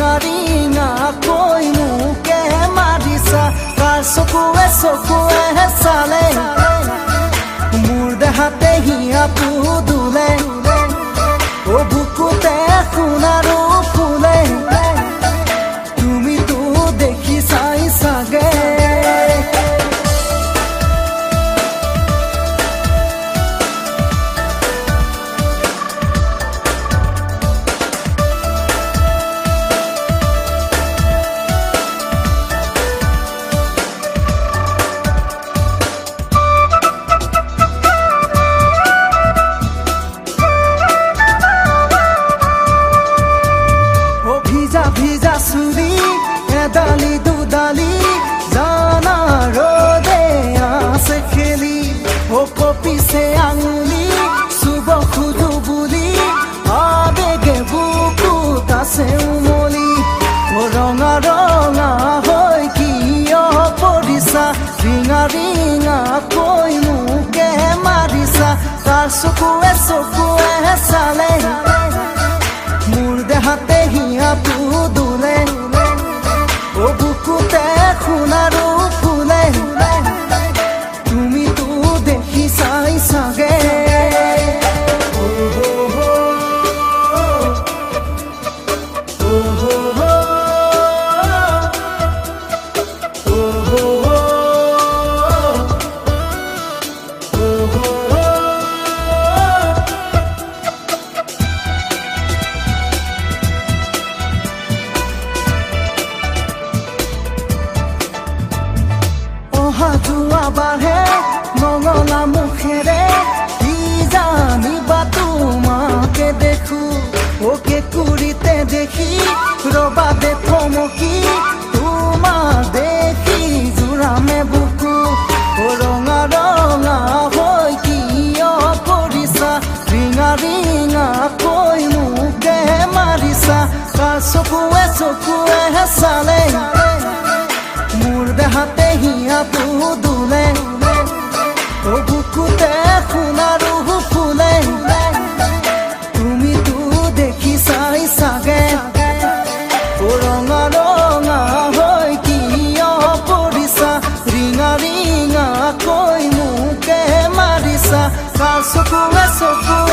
ৰিঙা ৰিঙা কৈ মোকে মাৰিছা কাৰ চকুৱে চকুৱে চালে মোৰ দেহাতে হিয়াটো দুলে অ বুকুতে সোণাৰু ফুলে তুমিতো দেখি চাই চাগে ভিজা চুলি এডালি দুডালি জানা ৰদে আছে খেলি ও কপিছে আঙুলি চুব খোজো বুলি আবেগে বুকুত আছে উমলি ও ৰঙা ৰঙা হৈ কিয় পৰিছা ৰিঙা ৰিঙা কৈ মোকে মাৰিছা তাৰ চকুৱে চকুৱে চালে মোৰ দেহাতে হিয়াটো দুলে অ বুকুতে সোণাৰু ফুলে তুমিতো দেখি চাই চাগে যোৱা বাঢ়ে নঙলা মুখেৰে কি জানিবা তোমাকে দেখো ওকে কুৰিতে দেখি ৰবা দে থমকি তোমাক দেখি জোৰামে বুকু ৰঙা ৰঙা হৈ কিয় কৰিছা ৰিঙা ৰিঙা কৈ মোকে মাৰিছা কাৰ চকুৱে চকুৱে চালে মোৰ দেহাতে হিয়াটো দুলে অ বুকুতে সোণাৰু ফুলে তুমিতো দেখি চাই চাগে অ ৰঙা ৰঙা হৈ কিয় পৰিছা ৰিঙা ৰিঙা কৈ মোকে মাৰিছা কাৰ চকুৱে চকুৱে